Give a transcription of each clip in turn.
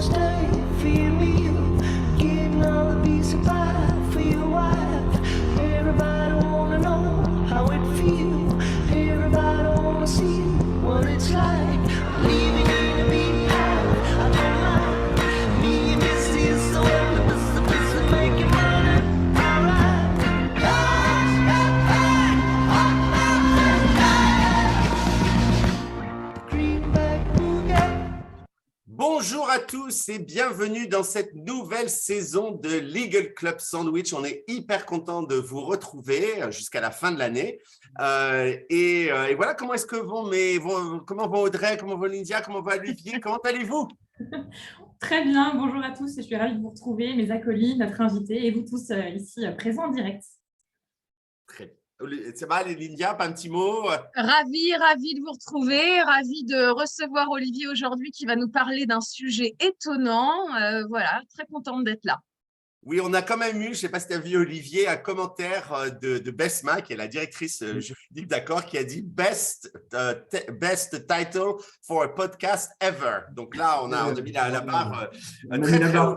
stay for your meal, getting all the piece of pie for your wife. Everybody wanna know how it feels. Everybody wanna see what it's like. Leaving you to be out. I don't mind. Me and this is so endless. The best of making money. Alright. Greenback Boogie. Bonjour à tous et bienvenue dans cette nouvelle saison de Legal Club Sandwich. On est hyper content de vous retrouver jusqu'à la fin de l'année. Et voilà, comment est-ce que comment vont Audrey, comment va Lydia, comment va Olivier, comment allez-vous? Très bien, bonjour à tous, je suis ravie de vous retrouver, mes acolytes, notre invité et vous tous ici présents en direct. Très bien. Ça va, Lydia, pas un petit mot? Ravi de vous retrouver, ravi de recevoir Olivier aujourd'hui qui va nous parler d'un sujet étonnant. Voilà, très contente d'être là. Oui, on a quand même eu, je ne sais pas si tu as vu Olivier, un commentaire de Besma, qui est la directrice juridique d'accord, qui a dit best title for a podcast ever. Donc là, on a mis la barre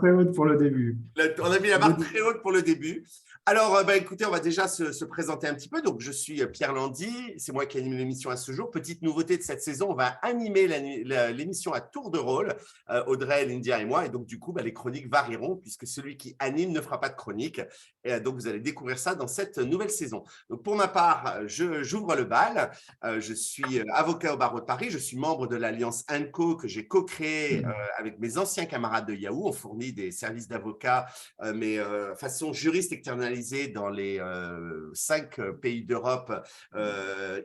très haute pour le début. On a mis la barre très haute pour le début. Alors, écoutez, on va déjà se présenter un petit peu. Donc, je suis Pierre Landy, c'est moi qui anime l'émission à ce jour. Petite nouveauté de cette saison, on va animer l'émission à tour de rôle, Audrey, Lydia et moi. Et donc, du coup, les chroniques varieront puisque celui qui anime ne fera pas de chronique. Et donc, vous allez découvrir ça dans cette nouvelle saison. Donc, pour ma part, j'ouvre le bal. Je suis avocat au barreau de Paris. Je suis membre de l'Alliance ANCO que j'ai co-créée avec mes anciens camarades de Yahoo. On fournit des services d'avocats, mais façon juriste externalisée dans les 5 pays d'Europe,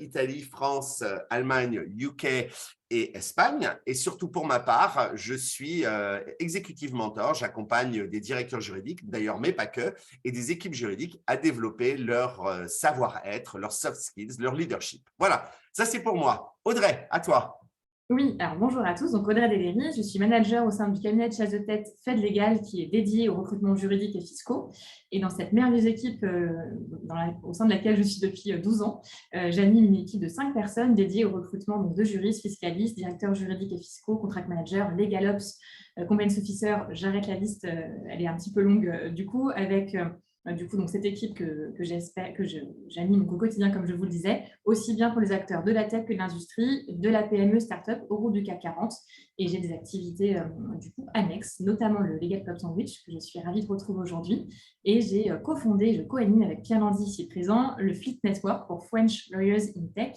Italie, France, Allemagne, UK et Espagne. Et surtout pour ma part, je suis executive mentor. J'accompagne des directeurs juridiques, d'ailleurs, mais pas que, et des équipes juridiques à développer leur savoir-être, leurs soft skills, leur leadership. Voilà, ça c'est pour moi. Audrey, à toi. Oui, alors bonjour à tous, donc Audrey Deléry, je suis manager au sein du cabinet de chasse de tête Fed Legal qui est dédié au recrutement juridique et fiscaux. Et dans cette merveilleuse équipe au sein de laquelle je suis depuis 12 ans, j'anime une équipe de 5 personnes dédiées au recrutement donc, de juristes, fiscalistes, directeurs juridiques et fiscaux, contract managers, legal ops, compliance officer. J'arrête la liste, elle est un petit peu longue du coup, avec donc cette équipe que j'anime au quotidien, comme je vous le disais, aussi bien pour les acteurs de la tech que de l'industrie, de la PME, start-up, au groupe du CAC 40. Et j'ai des activités du coup annexes, notamment le Legal Club Sandwich, que je suis ravie de retrouver aujourd'hui. Et j'ai je co-anime avec Pierre Landy ici présent, le Fleet Network pour French Lawyers in Tech.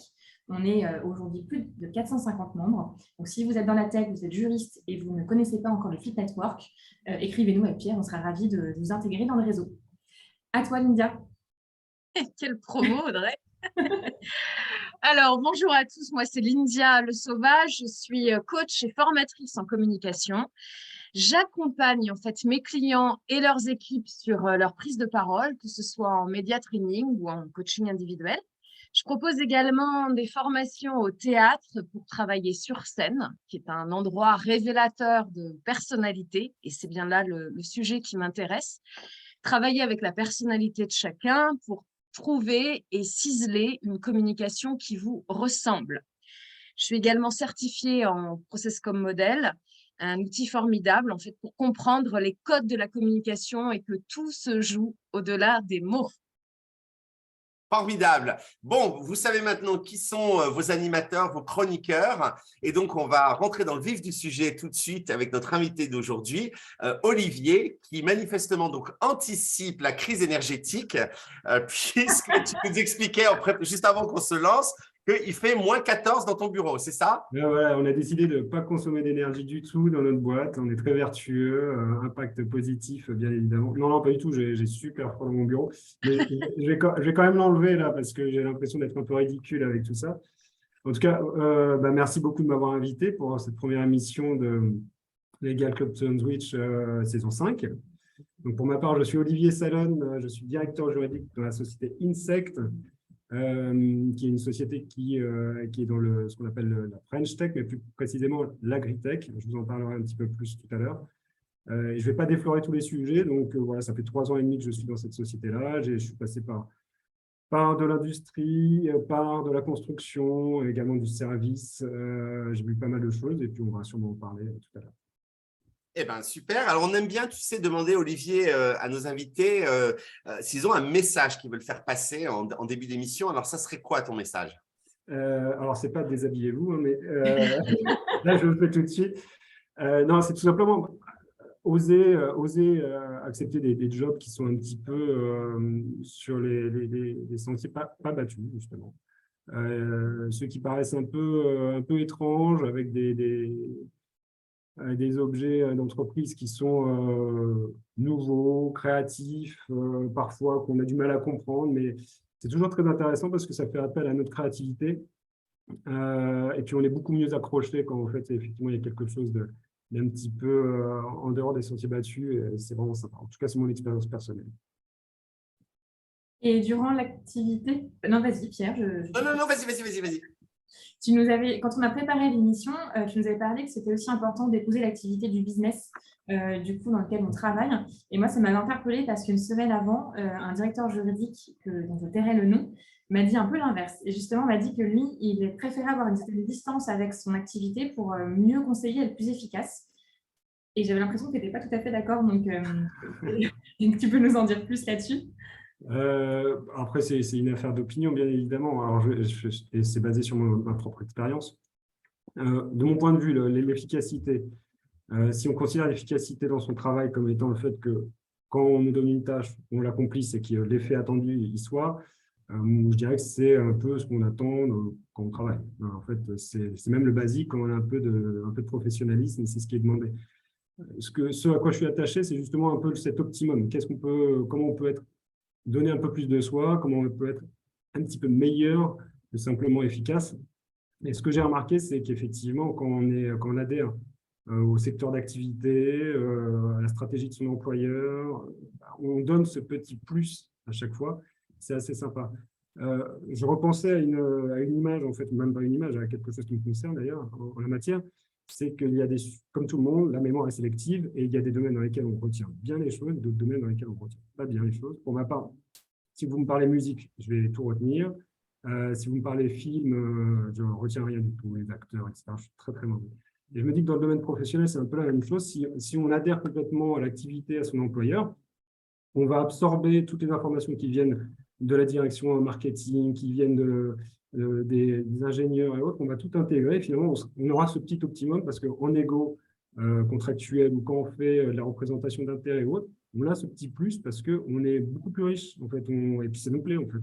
On est aujourd'hui plus de 450 membres. Donc, si vous êtes dans la tech, vous êtes juriste et vous ne connaissez pas encore le Fleet Network, écrivez-nous avec Pierre, on sera ravis de vous intégrer dans le réseau. À toi, Lydia. Quelle promo, Audrey. Alors, bonjour à tous. Moi, c'est Lydia Le Sauvage. Je suis coach et formatrice en communication. J'accompagne en fait mes clients et leurs équipes sur leur prise de parole, que ce soit en média training ou en coaching individuel. Je propose également des formations au théâtre pour travailler sur scène, qui est un endroit révélateur de personnalité. Et c'est bien là le sujet qui m'intéresse. Travailler avec la personnalité de chacun pour trouver et ciseler une communication qui vous ressemble. Je suis également certifiée en Process comme modèle, un outil formidable en fait pour comprendre les codes de la communication et que tout se joue au-delà des mots. Formidable. Bon, vous savez maintenant qui sont vos animateurs, vos chroniqueurs. Et donc, on va rentrer dans le vif du sujet tout de suite avec notre invité d'aujourd'hui, Olivier, qui manifestement donc anticipe la crise énergétique, puisque tu nous expliquais juste avant qu'on se lance qu'il fait moins 14 dans ton bureau, c'est ça? Voilà, on a décidé de ne pas consommer d'énergie du tout dans notre boîte. On est très vertueux, impact positif, bien évidemment. Non, pas du tout, j'ai super froid dans mon bureau. Mais je vais quand même l'enlever là parce que j'ai l'impression d'être un peu ridicule avec tout ça. En tout cas, merci beaucoup de m'avoir invité pour cette première émission de Legal Club Sandwich saison 5. Donc, pour ma part, je suis Olivier Salon, je suis directeur juridique dans la société Insect, qui est une société qui est dans ce qu'on appelle la French Tech, mais plus précisément l'agritech. Je vous en parlerai un petit peu plus tout à l'heure. Je ne vais pas déflorer tous les sujets. Donc, voilà, ça fait 3 ans et demi que je suis dans cette société-là. Je suis passé par de l'industrie, par de la construction, également du service. J'ai vu pas mal de choses et puis on va sûrement en parler tout à l'heure. Eh ben super. Alors, on aime bien, tu sais, demander, Olivier, à nos invités s'ils ont un message qu'ils veulent faire passer en début d'émission. Alors, ça serait quoi ton message? Alors, c'est pas déshabillez-vous, hein, mais là, je le fais tout de suite. Non, c'est tout simplement oser accepter des jobs qui sont un petit peu sur les sentiers pas battus, justement. Ceux qui paraissent un peu étranges, avec des objets d'entreprise qui sont nouveaux, créatifs, parfois qu'on a du mal à comprendre, mais c'est toujours très intéressant parce que ça fait appel à notre créativité. Et puis, on est beaucoup mieux accroché quand, en fait, effectivement, il y a quelque chose d'un petit peu en dehors des sentiers battus. Et c'est vraiment sympa. En tout cas, c'est mon expérience personnelle. Et durant l'activité, non, vas-y, Pierre. Non, vas-y. Quand on a préparé l'émission, tu nous avais parlé que c'était aussi important d'épouser l'activité du business, du coup, dans lequel on travaille. Et moi, ça m'avait interpellée parce qu'une semaine avant, un directeur juridique, dont je tairai le nom, m'a dit un peu l'inverse. Et justement, m'a dit que lui, il préférait avoir une certaine distance avec son activité pour mieux conseiller et être plus efficace. Et j'avais l'impression que tu n'étais pas tout à fait d'accord. Donc, tu peux nous en dire plus là-dessus? Après, c'est une affaire d'opinion, bien évidemment. Alors, et c'est basé sur ma propre expérience. De mon point de vue, l'efficacité, si on considère l'efficacité dans son travail comme étant le fait que quand on nous donne une tâche, on l'accomplisse et que l'effet attendu y soit, je dirais que c'est un peu ce qu'on attend quand on travaille. En fait, c'est même le basique quand on a un peu de professionnalisme, et c'est ce qui est demandé. Ce à quoi je suis attaché, c'est justement un peu cet optimum. Comment on peut donner un peu plus de soi, comment on peut être un petit peu meilleur que simplement efficace. Et ce que j'ai remarqué, c'est qu'effectivement, quand on adhère au secteur d'activité, à la stratégie de son employeur, on donne ce petit plus à chaque fois. C'est assez sympa. Je repensais à une image, en fait, même pas une image, à quelque chose qui me concerne d'ailleurs en la matière. C'est qu'il y a comme tout le monde, la mémoire est sélective et il y a des domaines dans lesquels on retient bien les choses, d'autres domaines dans lesquels on ne retient pas bien les choses. Pour ma part, si vous me parlez musique, je vais tout retenir. Si vous me parlez film, je ne retiens rien du tout, les acteurs, etc. Je suis très, très mauvais. Et je me dis que dans le domaine professionnel, c'est un peu la même chose. Si on adhère complètement à l'activité, à son employeur, on va absorber toutes les informations qui viennent de la direction marketing, qui viennent des ingénieurs et autres, on va tout intégrer. Finalement, on aura ce petit optimum parce qu'en égo contractuel ou quand on fait de la représentation d'intérêt ou autre, on a ce petit plus parce qu'on est beaucoup plus riche, en fait, et puis ça nous plaît, en fait,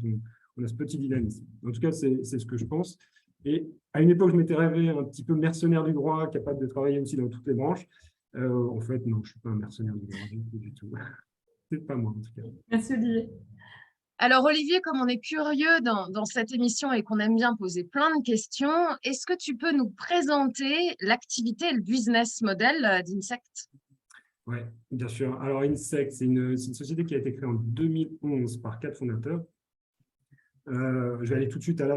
on a ce petit dynamisme. En tout cas, c'est ce que je pense. Et à une époque, je m'étais rêvé un petit peu mercenaire du droit, capable de travailler aussi dans toutes les branches. En fait, non, je ne suis pas un mercenaire du droit du tout. C'est pas moi, en tout cas. Merci, Olivier. Alors, Olivier, comme on est curieux dans cette émission et qu'on aime bien poser plein de questions, est-ce que tu peux nous présenter l'activité et le business model d'Insect? Oui, bien sûr. Alors, Insect, c'est une société qui a été créée en 2011 par 4 fondateurs. Je vais aller tout de suite à là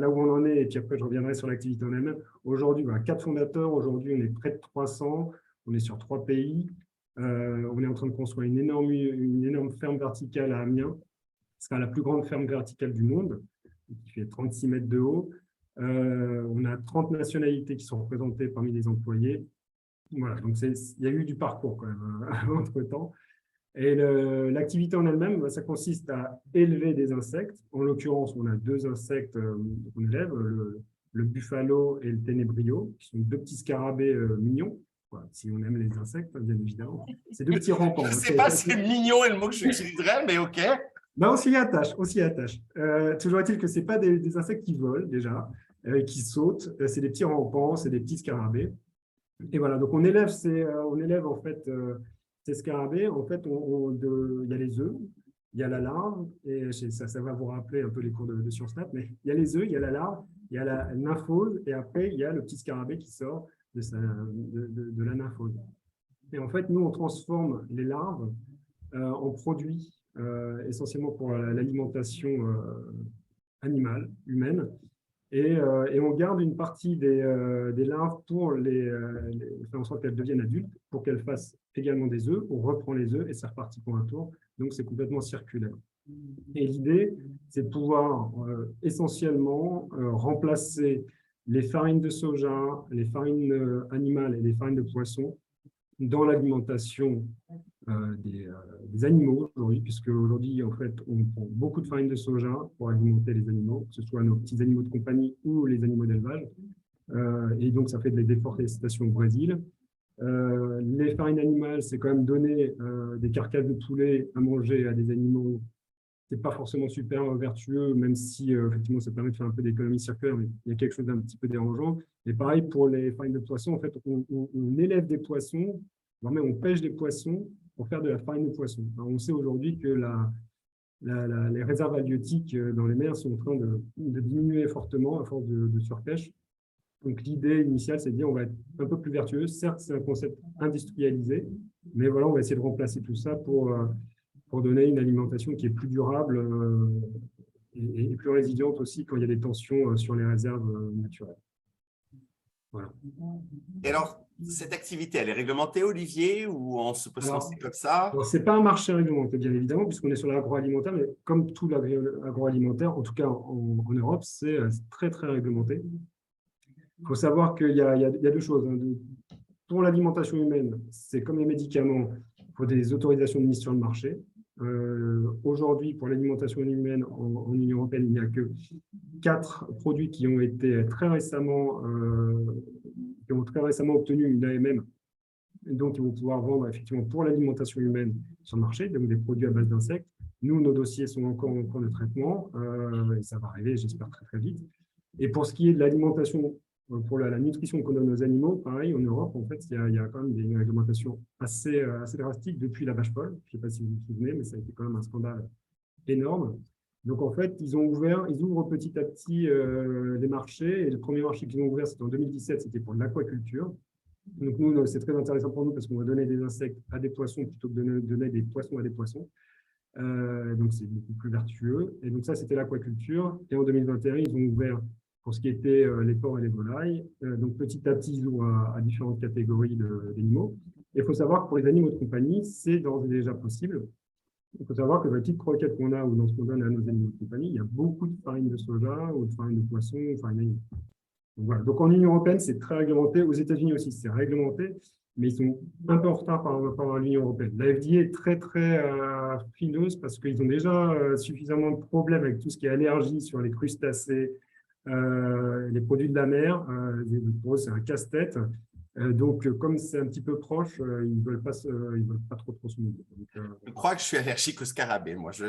où on en est, et puis après, je reviendrai sur l'activité en elle-même. Aujourd'hui, 4 fondateurs. Aujourd'hui, on est près de 300. On est sur 3 pays. On est en train de construire une énorme ferme verticale à Amiens. Ce sera la plus grande ferme verticale du monde, qui fait 36 mètres de haut. On a 30 nationalités qui sont représentées parmi les employés. Voilà, donc il y a eu du parcours quand même entre-temps. Et l'activité en elle-même, ça consiste à élever des insectes. En l'occurrence, on a 2 insectes qu'on élève, le buffalo et le ténébrio, qui sont 2 petits scarabées mignons. Voilà, si on aime les insectes, bien évidemment. C'est 2 petits rampants. Je ne sais pas si mignon est le mot que j'utiliserais, mais OK. Ben, on s'y attache. Toujours est-il que ce n'est pas des insectes qui volent déjà, qui sautent. C'est des petits rampants, c'est des petits scarabées. Et voilà, donc on élève en fait ces scarabées. En fait, il y a les œufs, il y a la larve, et ça va vous rappeler un peu les cours de sciences nat, mais il y a les œufs, il y a la larve, il y a la nymphose, et après, il y a le petit scarabée qui sort de la nymphose. Et en fait, nous, on transforme les larves en produits essentiellement pour l'alimentation animale, humaine, et on garde une partie des larves pour faire en sorte qu'elles deviennent adultes, pour qu'elles fassent également des œufs. On reprend les œufs et c'est reparti pour un tour. Donc, c'est complètement circulaire. Et l'idée, c'est de pouvoir essentiellement remplacer les farines de soja, les farines animales et les farines de poisson dans l'alimentation des animaux aujourd'hui, puisque aujourd'hui, en fait, on prend beaucoup de farine de soja pour alimenter les animaux, que ce soit nos petits animaux de compagnie ou les animaux d'élevage. Et donc, ça fait de la déforestation au Brésil. Les farines animales, c'est quand même donner des carcasses de poulet à manger à des animaux. C'est pas forcément super vertueux, même si effectivement ça permet de faire un peu d'économie circulaire, mais il y a quelque chose d'un petit peu dérangeant. Et pareil pour les farines de poisson, en fait, on élève des poissons, voire même on pêche des poissons pour faire de la farine de poisson. Alors, on sait aujourd'hui que les réserves halieutiques dans les mers sont en train de diminuer fortement à force de surpêche. Donc l'idée initiale, c'est de dire on va être un peu plus vertueux. Certes, c'est un concept industrialisé, mais voilà, on va essayer de remplacer tout ça pour donner une alimentation qui est plus durable et plus résiliente aussi quand il y a des tensions sur les réserves naturelles. Voilà. Et alors, cette activité, elle est réglementée, Olivier, ou on se peut se lancer comme ça? Ce n'est pas un marché réglementé, bien évidemment, puisqu'on est sur l'agroalimentaire, mais comme tout l'agroalimentaire, en tout cas en Europe, c'est très, très réglementé. Il faut savoir qu'il y a deux choses. Pour l'alimentation humaine, c'est comme les médicaments, il faut des autorisations de mise sur le marché. Aujourd'hui, pour l'alimentation humaine en Union européenne, il n'y a que 4 produits qui ont été très récemment obtenu une AMM. Donc, ils vont pouvoir vendre effectivement pour l'alimentation humaine sur le marché, donc des produits à base d'insectes. Nous, nos dossiers sont encore en cours de traitement et ça va arriver, j'espère, très, très vite. Et pour ce qui est de l'alimentation, pour la nutrition qu'on donne aux animaux, pareil, en Europe, en fait, il y a quand même une réglementation assez drastique depuis la vache folle. Je ne sais pas si vous vous souvenez, mais ça a été quand même un scandale énorme. Donc, en fait, ils ouvrent petit à petit les marchés. Et le premier marché qu'ils ont ouvert, c'était en 2017, c'était pour l'aquaculture. Donc, nous, c'est très intéressant pour nous parce qu'on va donner des insectes à des poissons plutôt que de donner des poissons à des poissons. Donc, c'est beaucoup plus vertueux. Et donc, ça, c'était l'aquaculture. Et en 2021, ils ont ouvert pour ce qui était les porcs et les volailles. Donc, petit à petit, ils ouvrent à différentes catégories d'animaux. Et il faut savoir que pour les animaux de compagnie, c'est d'ores et déjà possible. Il faut savoir que dans les petites croquettes qu'on a ou dans ce qu'on donne à nos animaux de compagnie, il y a beaucoup de farine de soja ou de farine de poisson, farine d'animaux. Donc, voilà. Donc, en Union européenne, c'est très réglementé. Aux États-Unis aussi, c'est réglementé, mais ils sont un peu en retard par rapport à l'Union européenne. La FDA est très, très frileuse parce qu'ils ont déjà suffisamment de problèmes avec tout ce qui est allergie sur les crustacés, les produits de la mer. Pour eux, c'est un casse-tête. Donc, comme c'est un petit peu proche, ils ne veulent pas trop se mouiller. Je crois que je suis allergique aux scarabées, moi. Je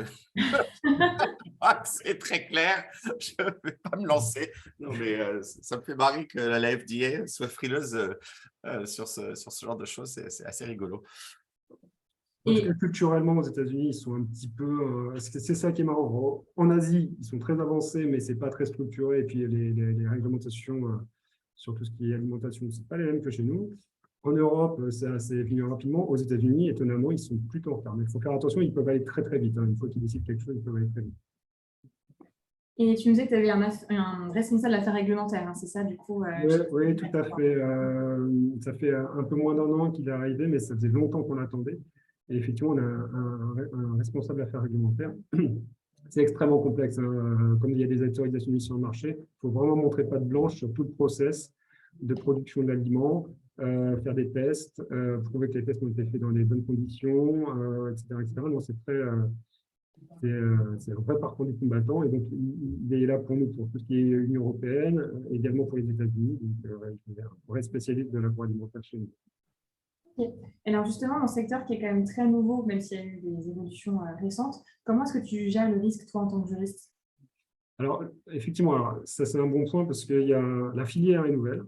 crois que c'est très clair. Je ne vais pas me lancer. Non, mais ça me fait marrer que la FDA soit frileuse sur ce genre de choses. C'est assez rigolo. En tout cas, culturellement, aux États-Unis, ils sont un petit peu… c'est ça qui est marrant. En Asie, ils sont très avancés, mais ce n'est pas très structuré. Et puis, les réglementations sur tout ce qui est alimentation, ce n'est pas les mêmes que chez nous. En Europe, c'est assez fini rapidement. Aux États-Unis, étonnamment, ils sont plutôt en retard. Mais il faut faire attention, ils peuvent aller très, très vite. Une fois qu'ils décident quelque chose, ils peuvent aller très vite. Et tu me disais que tu avais un responsable d'affaires réglementaires, hein, c'est ça, du coup Oui, tout à fait. Ça fait un peu moins d'1 an qu'il est arrivé, mais ça faisait longtemps qu'on l'attendait. Et effectivement, on a un responsable d'affaires réglementaires. C'est extrêmement complexe. Hein. Comme il y a des autorisations mises sur le marché, il faut vraiment montrer patte blanche sur tout le process de production de l'aliment, faire des tests, prouver que les tests ont été faits dans les bonnes conditions, etc. Donc, c'est un vrai parcours du combattant. Et donc, il est là pour nous, pour tout ce qui est Union européenne, également pour les États-Unis. Donc, il est un vrai spécialiste de l'agroalimentaire chez nous. Okay. Et alors justement, dans ce secteur qui est quand même très nouveau, même s'il y a eu des évolutions récentes, comment est-ce que tu gères le risque, toi, en tant que juriste? Alors, effectivement, ça c'est un bon point parce que la filière est nouvelle.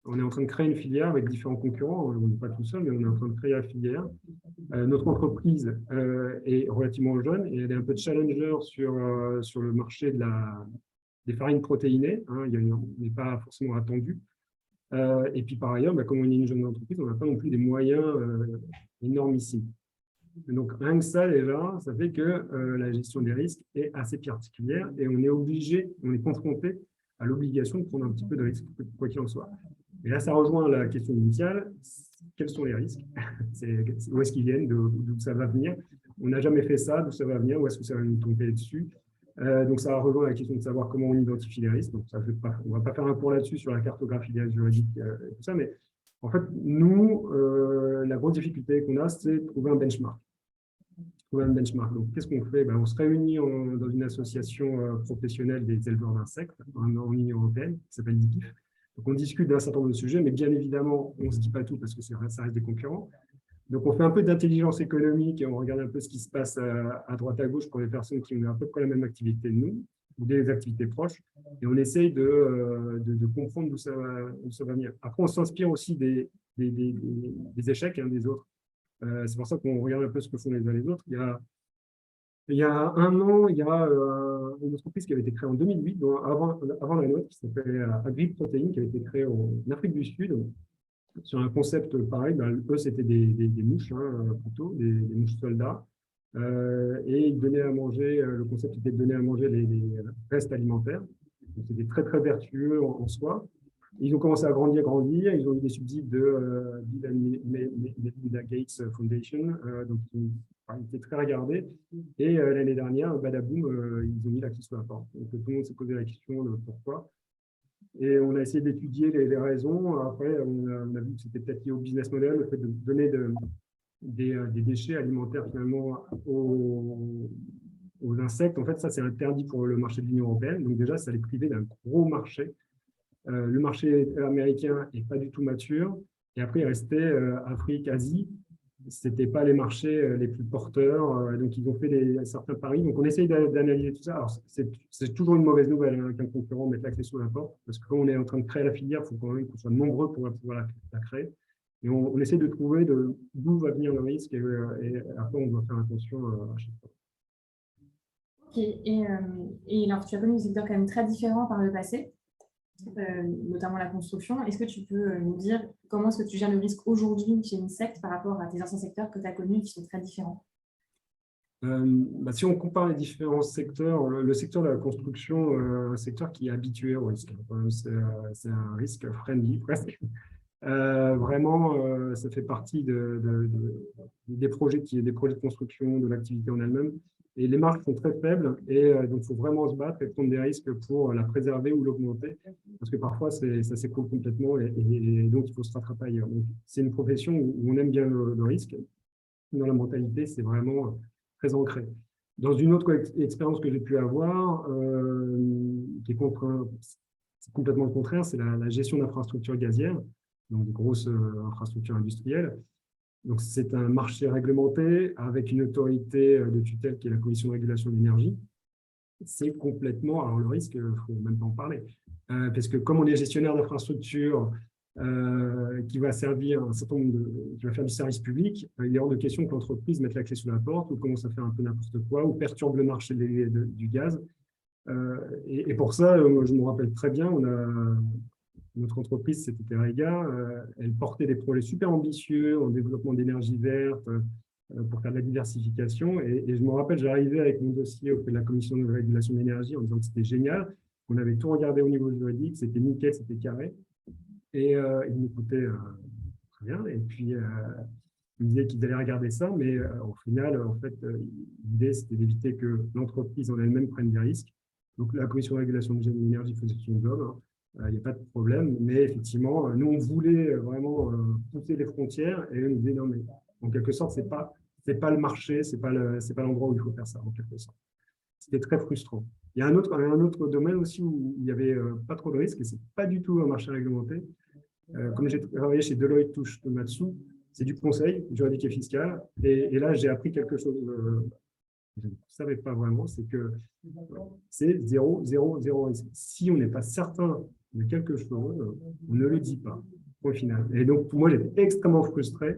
On est en train de créer une filière avec différents concurrents. On n'est pas tout seul, mais on est en train de créer la filière. Notre entreprise est relativement jeune et elle est un peu challenger sur le marché des farines protéinées. Hein, on n'est pas forcément attendu. Et puis par ailleurs, comme on est une jeune entreprise, on n'a pas non plus des moyens énormissimes. Donc rien que ça déjà, ça fait que la gestion des risques est assez particulière et on est confronté à l'obligation de prendre un petit peu de risque, quoi qu'il en soit. Et là, ça rejoint la question initiale, quels sont les risques? Où est-ce qu'ils viennent, d'où ça va venir? On n'a jamais fait ça, d'où ça va venir, où est-ce que ça va nous tomber dessus? Donc, ça rejoint la question de savoir comment on identifie les risques. Donc, on ne va pas faire un cours là-dessus sur la cartographie juridique et tout ça, mais En fait, nous, la grosse difficulté qu'on a, c'est de trouver un benchmark. Donc, qu'est-ce qu'on fait? On se réunit dans une association professionnelle des éleveurs d'insectes en Union européenne, qui s'appelle DIPIF. Donc, on discute d'un certain nombre de sujets, mais bien évidemment, on ne se dit pas tout parce que ça reste des concurrents. Donc, on fait un peu d'intelligence économique et on regarde un peu ce qui se passe à droite, à gauche pour les personnes qui ont à peu près la même activité que nous, ou des activités proches, et on essaye de comprendre d'où ça va venir. Après, on s'inspire aussi des échecs des autres. C'est pour ça qu'on regarde un peu ce que font les uns les autres. Il y a un an, il y a une entreprise qui avait été créée en 2008, avant la nôtre, qui s'appelle AgriProtein, qui avait été créée en Afrique du Sud, sur un concept pareil. Eux, c'était des mouches, plutôt, des mouches soldats. Et ils donnaient à manger, le concept était de donner à manger les restes alimentaires. C'était très, très vertueux en soi. Ils ont commencé à grandir. Ils ont eu des subsides de Bill and Melinda Gates Foundation, donc ils étaient très regardés. Et l'année dernière, badaboum, ils ont mis la clé sous la porte. Donc tout le monde s'est posé la question de pourquoi. Et on a essayé d'étudier les raisons. Après, on a vu que c'était peut-être lié au business model, le fait de donner des déchets alimentaires finalement aux insectes. En fait, ça, c'est interdit pour le marché de l'Union européenne. Donc déjà, ça les privait d'un gros marché. Le marché américain n'est pas du tout mature. Et après, il restait Afrique, Asie. Ce n'étaient pas les marchés les plus porteurs. Donc, ils ont fait certains paris. Donc, on essaye d'analyser tout ça. Alors, c'est toujours une mauvaise nouvelle qu'un concurrent mette la clé sous la porte. Parce que quand on est en train de créer la filière, il faut quand même qu'on soit nombreux pour pouvoir la créer. Et on essaie de trouver d'où va venir le risque. Et après, on doit faire attention à chaque fois. Ok. Et alors, tu as connu des secteurs quand même très différents par le passé. Notamment la construction. Est-ce que tu peux nous dire comment est-ce que tu gères le risque aujourd'hui chez Insect par rapport à tes anciens secteurs que tu as connus qui sont très différents? Si on compare les différents secteurs, le secteur de la construction, un secteur qui est habitué au risque. C'est un risque friendly presque. Vraiment, ça fait partie des projets de construction, de l'activité en elle-même. Et les marges sont très faibles et donc il faut vraiment se battre et prendre des risques pour la préserver ou l'augmenter parce que parfois ça s'écroule complètement et donc il faut se rattraper ailleurs. C'est une profession où on aime bien le risque. Dans la mentalité, c'est vraiment très ancré. Dans une autre expérience que j'ai pu avoir, qui est complètement le contraire, c'est la gestion d'infrastructures gazières, donc de grosses infrastructures industrielles. Donc, c'est un marché réglementé avec une autorité de tutelle qui est la Commission de régulation de l'énergie. C'est complètement… Alors, le risque, il ne faut même pas en parler. Parce que comme on est gestionnaire d'infrastructures qui va servir un certain nombre qui va faire du service public, il est hors de question que l'entreprise mette la clé sous la porte ou commence à faire un peu n'importe quoi ou perturbe le marché du gaz. Et pour ça, je me rappelle très bien, notre entreprise, c'était Terrega, elle portait des projets super ambitieux en développement d'énergie verte pour faire de la diversification. Et je me rappelle, j'arrivais avec mon dossier auprès de la Commission de régulation de l'énergie en disant que c'était génial, qu'on avait tout regardé au niveau juridique, c'était nickel, c'était carré. Et ils m'écoutaient très bien. Et puis, ils me disaient qu'ils allaient regarder ça, mais au final, en fait, l'idée, c'était d'éviter que l'entreprise en elle-même prenne des risques. Donc, la Commission de régulation de l'énergie faisait son job. Il n'y a pas de problème, mais effectivement, nous, on voulait vraiment pousser les frontières et on disait non, mais en quelque sorte, c'est pas le marché, c'est pas l'endroit où il faut faire ça, en quelque sorte. C'était très frustrant. Il y a un autre domaine aussi où il n'y avait pas trop de risques et ce n'est pas du tout un marché réglementé. Comme j'ai travaillé chez Deloitte Touche Tohmatsu, c'est du conseil juridique et fiscal. Et là, j'ai appris quelque chose je ne savais pas vraiment, c'est que c'est 0 risque. Si on n'est pas certain de quelque chose, on ne le dit pas, au final. Et donc, pour moi, j'étais extrêmement frustré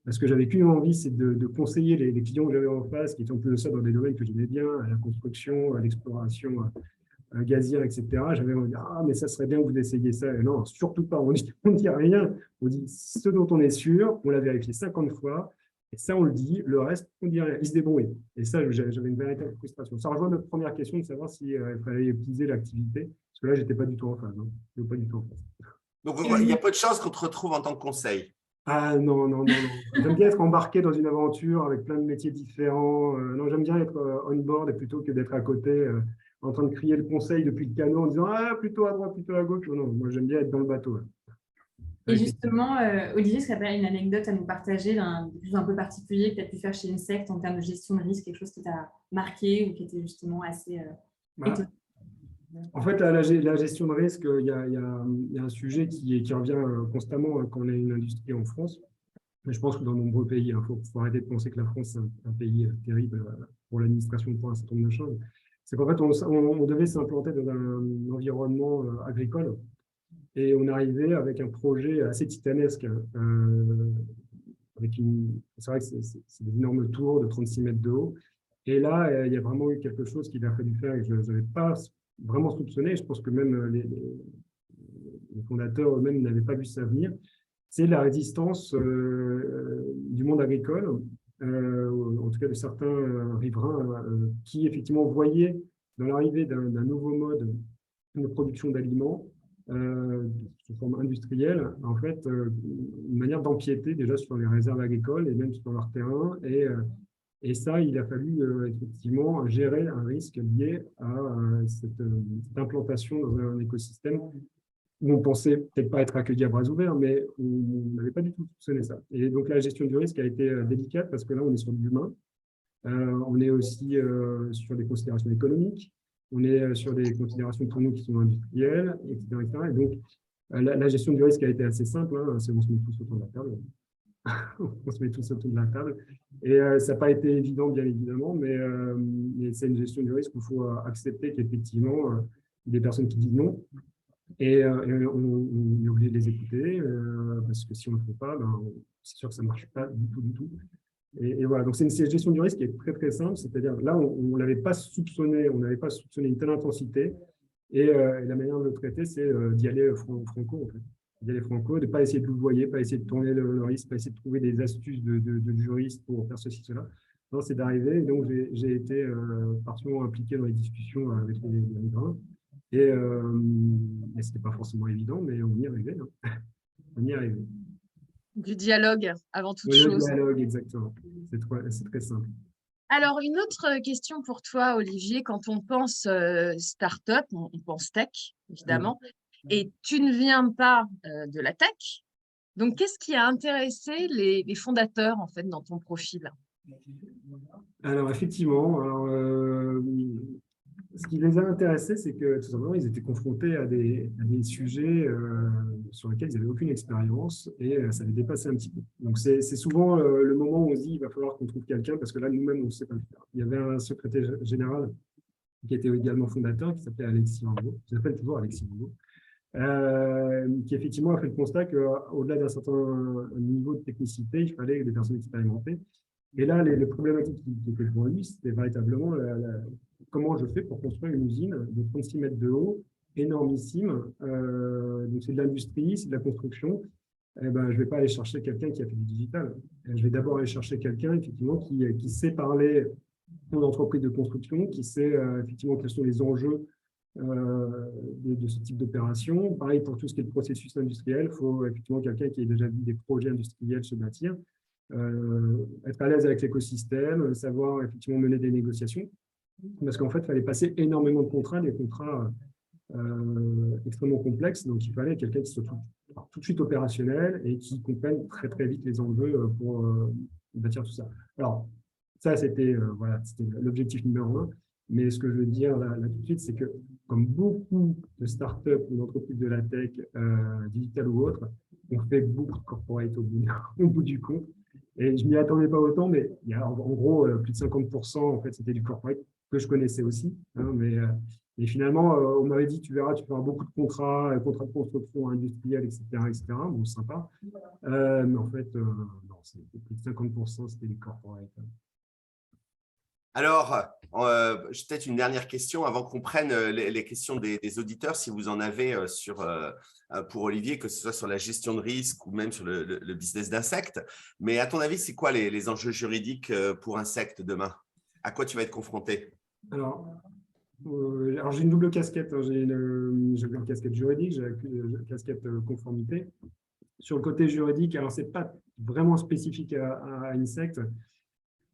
parce que j'avais qu'une envie, c'est de conseiller les clients que j'avais en face, qui étaient en plus de ça dans des domaines que j'aimais bien, la construction, l'exploration gazière, etc. J'avais envie de dire, ah, mais ça serait bien que vous essayiez ça. Et non, surtout pas, on dit rien. On dit ce dont on est sûr, on l'a vérifié 50 fois. Et ça, on le dit, le reste, on dit rien, il se débrouille. Et ça, j'avais une véritable frustration. Ça rejoint notre première question de savoir s'il fallait épuiser l'activité, parce que là, je n'étais pas du tout en phase. Pas du tout en phase. Donc, il y a peu de chances qu'on te retrouve en tant que conseil. Ah non. J'aime bien être embarqué dans une aventure avec plein de métiers différents. Non, j'aime bien être on board plutôt que d'être à côté en train de crier le conseil depuis le canot en disant « Ah, plutôt à droite, plutôt à gauche ». Non, moi, j'aime bien être dans le bateau. Et justement, Olivier, est-ce que tu as une anecdote à nous partager d'un un peu particulier que tu as pu faire chez Insect en termes de gestion de risque, quelque chose qui t'a marqué ou qui était justement assez étonnant? En fait, la gestion de risque, il y a un sujet qui revient constamment quand on a une industrie en France. Mais je pense que dans de nombreux pays, il faut arrêter de penser que la France est un pays terrible pour l'administration pour un certain nombre de choses. C'est qu'en fait, on devait s'implanter dans un environnement agricole et on arrivait avec un projet assez titanesque. C'est vrai que c'est des énormes tours de 36 mètres de haut. Et là, il y a vraiment eu quelque chose qu'il a fallu faire et que je n'avais pas vraiment soupçonné. Je pense que même les fondateurs eux-mêmes n'avaient pas vu ça venir. C'est la résistance du monde agricole, en tout cas de certains riverains qui effectivement voyaient dans l'arrivée d'un nouveau mode de production d'aliments sous forme industrielle, en fait, une manière d'empiéter déjà sur les réserves agricoles et même sur leur terrain. Et ça, il a fallu effectivement gérer un risque lié à cette implantation dans un écosystème où on pensait peut-être pas être accueilli à bras ouverts, mais on n'avait pas du tout soupçonné ça. Et donc, la gestion du risque a été délicate parce que là, on est sur de l'humain. On est aussi sur des considérations économiques. On est sur des considérations pour nous qui sont industrielles, etc. etc. Et donc, la gestion du risque a été assez simple. Hein, c'est on se met tous autour de la table. On se met tous autour de la table. Et ça n'a pas été évident, bien évidemment, mais c'est une gestion du risque où il faut accepter qu'effectivement, des personnes qui disent non, et on est obligé de les écouter, parce que si on ne le fait pas, c'est sûr que ça ne marche pas du tout, du tout. Et voilà, donc c'est une gestion du risque qui est très, très simple, c'est-à-dire là, on n'avait pas soupçonné une telle intensité, et la manière de le traiter, c'est d'y aller franco, en fait. D'y aller franco, de ne pas essayer de louvoyer, pas essayer de tourner le risque, pas essayer de trouver des astuces de juristes pour faire ceci, cela. Non, c'est d'arriver, et donc j'ai été particulièrement impliqué dans les discussions avec les riverains. Et ce n'était pas forcément évident, mais on y arrivait. Hein. On y arrivait. Du dialogue avant toute Le chose. dialogue, exactement. C'est très simple. Alors, une autre question pour toi, Olivier. Quand on pense start-up, on pense tech, évidemment, et tu ne viens pas de la tech. Donc, qu'est-ce qui a intéressé les fondateurs, en fait, dans ton profil? Alors, effectivement, ce qui les a intéressés, c'est que tout simplement, ils étaient confrontés à des sujets sur lesquels ils n'avaient aucune expérience et ça les dépassait un petit peu. Donc, c'est souvent le moment où on se dit il va falloir qu'on trouve quelqu'un parce que là, nous-mêmes, on ne sait pas le faire. Il y avait un secrétaire général qui était également fondateur, qui s'appelait Alexis Rambaud, qui s'appelle toujours Alexis Rambaud, qui effectivement a fait le constat qu'au-delà d'un certain niveau de technicité, il fallait des personnes expérimentées. Et là, les problématiques qui étaient pour lui, c'était véritablement comment je fais pour construire une usine de 36 mètres de haut, énormissime. Donc, c'est de l'industrie, c'est de la construction. Eh ben, je ne vais pas aller chercher quelqu'un qui a fait du digital. Je vais d'abord aller chercher quelqu'un effectivement qui sait parler aux entreprises de construction, qui sait effectivement quels sont les enjeux de ce type d'opération. Pareil pour tout ce qui est le processus industriel, il faut effectivement quelqu'un qui ait déjà vu des projets industriels se bâtir. Être à l'aise avec l'écosystème, savoir effectivement mener des négociations, parce qu'en fait, il fallait passer énormément de contrats, des contrats extrêmement complexes, donc il fallait quelqu'un qui soit tout de suite opérationnel et qui comprenne très très vite les enjeux pour bâtir tout ça. Alors, ça, c'était l'objectif numéro 1, mais ce que je veux dire là tout de suite, c'est que comme beaucoup de startups ou d'entreprises de la tech, digitale ou autre, on fait beaucoup de corporate au bout du compte. Et je ne m'y attendais pas autant, mais il y a en gros plus de 50%, en fait, c'était du corporate que je connaissais aussi. Hein, mais finalement, on m'avait dit, tu verras, tu feras beaucoup de contrats de construction industrielle, etc. etc. Bon, sympa. Mais en fait, non, c'était plus de 50%, c'était du corporate. Alors, peut-être une dernière question avant qu'on prenne les questions des auditeurs, si vous en avez pour Olivier, que ce soit sur la gestion de risque ou même sur le business d'Insect. Mais à ton avis, c'est quoi les enjeux juridiques pour Insect demain? À quoi tu vas être confronté? Alors j'ai une double casquette. Hein. J'ai une casquette juridique, j'ai une casquette conformité. Sur le côté juridique, alors ce n'est pas vraiment spécifique à Insect,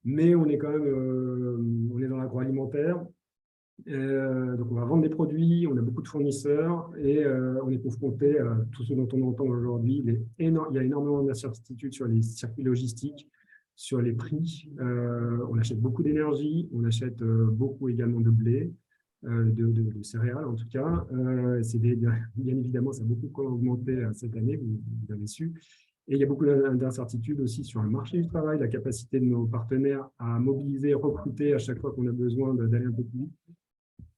mais on est quand même on est dans l'agroalimentaire. Donc, on va vendre des produits, on a beaucoup de fournisseurs et on est confronté à tout ce dont on entend aujourd'hui. Il y a énormément d'incertitudes sur les circuits logistiques, sur les prix. On achète beaucoup d'énergie, on achète beaucoup également de blé, de céréales en tout cas. Bien évidemment, ça a beaucoup augmenté cette année, vous avez su. Et il y a beaucoup d'incertitudes aussi sur le marché du travail, la capacité de nos partenaires à mobiliser, recruter à chaque fois qu'on a besoin d'aller un peu plus vite.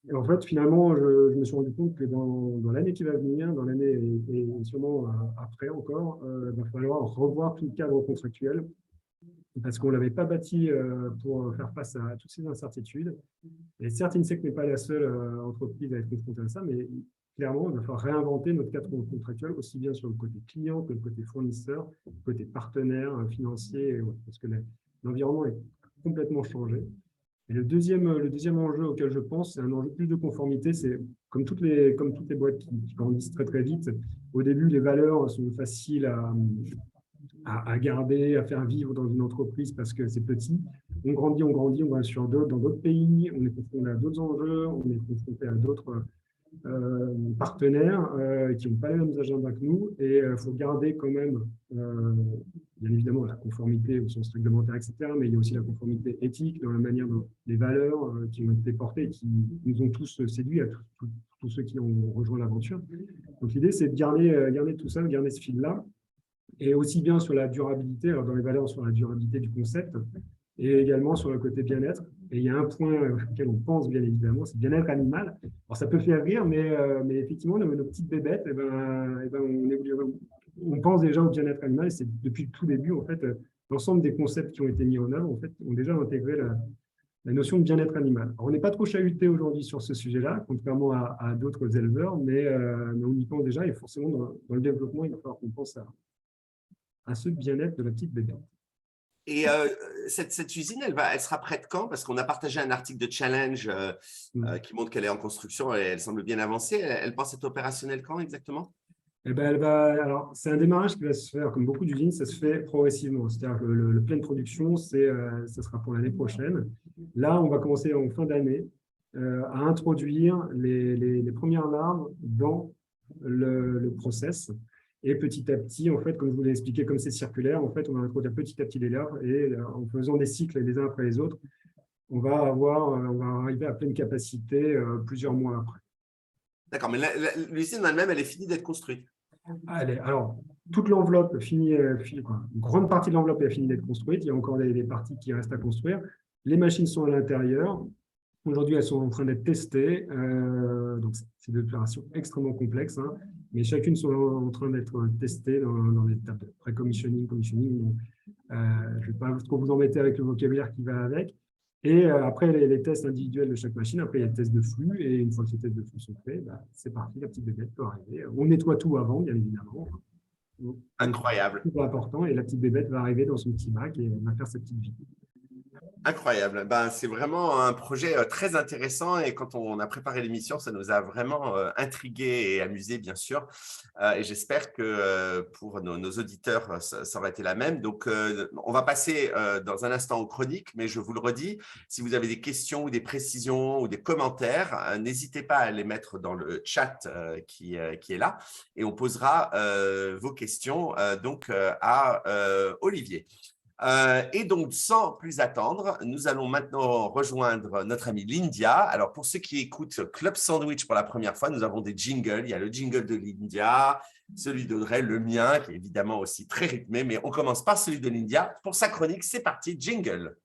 Et en fait, finalement, je me suis rendu compte que dans l'année qui va venir, dans l'année et sûrement après encore, il va falloir revoir tout le cadre contractuel parce qu'on ne l'avait pas bâti pour faire face à toutes ces incertitudes. Et certes, INSEC n'est pas la seule entreprise à être confrontée à ça, mais clairement, il va falloir réinventer notre cadre contractuel aussi bien sur le côté client que le côté fournisseur, le côté partenaire, financier, parce que l'environnement est complètement changé. Et le deuxième enjeu auquel je pense, c'est un enjeu plus de conformité. C'est comme toutes les boîtes qui grandissent très, très vite. Au début, les valeurs sont faciles à garder, à faire vivre dans une entreprise parce que c'est petit. On grandit, on va dans d'autres pays, on est confronté à d'autres enjeux, on est confronté à d'autres partenaires qui n'ont pas les mêmes agendas que nous. Et il faut garder quand même, bien évidemment, la conformité au sens réglementaire, etc. Mais il y a aussi la conformité éthique dans la manière dont les valeurs qui ont été portées, qui nous ont tous séduits, à tous ceux qui ont rejoint l'aventure. Donc l'idée, c'est de garder tout ça, de garder ce fil-là. Et aussi bien sur la durabilité, alors dans les valeurs, sur la durabilité du concept, et également sur le côté bien-être. Et il y a un point auquel on pense bien évidemment, c'est bien-être animal. Alors ça peut faire rire, mais effectivement, nos petites bébêtes, on pense déjà au bien-être animal. C'est depuis le tout début, en fait, l'ensemble des concepts qui ont été mis en œuvre, en fait, ont déjà intégré la notion de bien-être animal. Alors, on n'est pas trop chahuté aujourd'hui sur ce sujet-là, contrairement à d'autres éleveurs, mais on y pense déjà, et forcément, dans le développement, il va falloir qu'on pense à ce bien-être de la petite bébête. Et cette usine, elle sera prête quand? Parce qu'on a partagé un article de Challenge qui montre qu'elle est en construction, elle semble bien avancée. Elle pense être opérationnelle quand exactement? Eh ben, alors, c'est un démarrage qui va se faire, comme beaucoup d'usines, ça se fait progressivement. C'est-à-dire que le pleine production, ça sera pour l'année prochaine. Là, on va commencer en fin d'année à introduire les premières larves dans le process. Et petit à petit, en fait, comme je vous l'ai expliqué, comme c'est circulaire, en fait, on va introduire petit à petit les larves et en faisant des cycles les uns après les autres, on va arriver à pleine capacité plusieurs mois après. D'accord, mais l'usine elle-même, elle est finie d'être construite. Alors, toute l'enveloppe une grande partie de l'enveloppe est finie d'être construite. Il y a encore des parties qui restent à construire. Les machines sont à l'intérieur. Aujourd'hui, elles sont en train d'être testées. Donc, c'est des opérations extrêmement complexes, hein, mais chacune sont en train d'être testées dans des étapes de pré-commissioning, commissioning. Je ne vais pas trop vous embêter avec le vocabulaire qui va avec. Et après, les tests individuels de chaque machine, après, il y a le test de flux. Et une fois que ces tests de flux sont faits, c'est parti, la petite bébête peut arriver. On nettoie tout avant, bien évidemment. Donc, Incroyable. c'est important. Et la petite bébête va arriver dans son petit bac et va faire sa petite vie. Incroyable. C'est vraiment un projet très intéressant et quand on a préparé l'émission, ça nous a vraiment intrigués et amusés, bien sûr. Et j'espère que pour nos auditeurs, ça aurait été la même. Donc, on va passer dans un instant aux chroniques, mais je vous le redis, si vous avez des questions ou des précisions ou des commentaires, n'hésitez pas à les mettre dans le chat qui est là et on posera vos questions à Olivier. Et donc, sans plus attendre, nous allons maintenant rejoindre notre amie Lyndia. Alors, pour ceux qui écoutent Club Sandwich pour la première fois, nous avons des jingles. Il y a le jingle de Lyndia, celui d'Audrey, le mien, qui est évidemment aussi très rythmé. Mais on commence par celui de Lyndia. Pour sa chronique, c'est parti, jingle.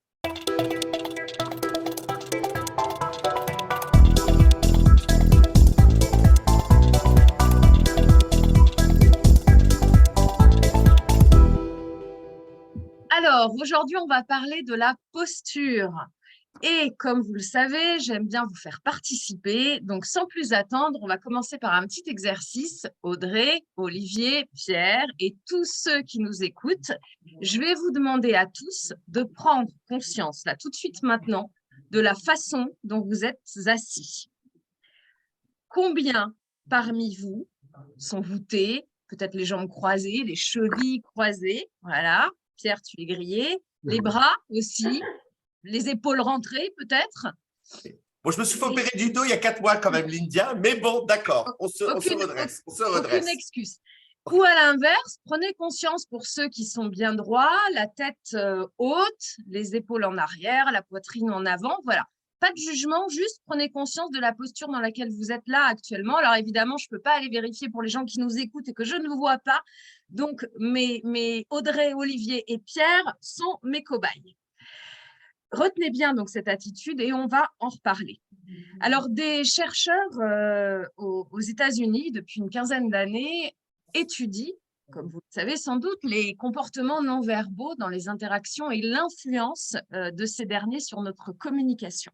Alors, aujourd'hui, on va parler de la posture. Et comme vous le savez, j'aime bien vous faire participer. Donc, sans plus attendre, on va commencer par un petit exercice. Audrey, Olivier, Pierre et tous ceux qui nous écoutent, je vais vous demander à tous de prendre conscience, là, tout de suite maintenant, de la façon dont vous êtes assis. Combien parmi vous sont voûtés, peut-être les jambes croisées, les chevilles croisées, voilà. Pierre, tu es grillé. Les bras aussi, les épaules rentrées peut-être. Bon, je me suis fait opérer du dos il y a 4 mois quand même, Lindia, mais bon, d'accord, on se redresse. On se redresse. Aucune excuse. Ou à l'inverse, prenez conscience pour ceux qui sont bien droits, la tête haute, les épaules en arrière, la poitrine en avant, voilà. Pas de jugement, juste prenez conscience de la posture dans laquelle vous êtes là actuellement. Alors évidemment, je ne peux pas aller vérifier pour les gens qui nous écoutent et que je ne vous vois pas. Donc, mes Audrey, Olivier et Pierre sont mes cobayes. Retenez bien donc cette attitude et on va en reparler. Alors, des chercheurs aux États-Unis, depuis une quinzaine d'années, étudient, comme vous le savez sans doute, les comportements non verbaux dans les interactions et l'influence de ces derniers sur notre communication.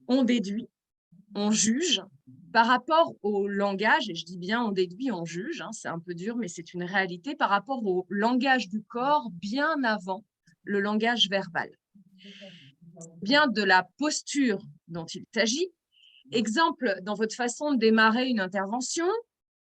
On déduit, on juge par rapport au langage, et je dis bien on déduit, on juge, hein, c'est un peu dur, mais c'est une réalité, par rapport au langage du corps bien avant le langage verbal. Bien de la posture dont il s'agit. Exemple, dans votre façon de démarrer une intervention,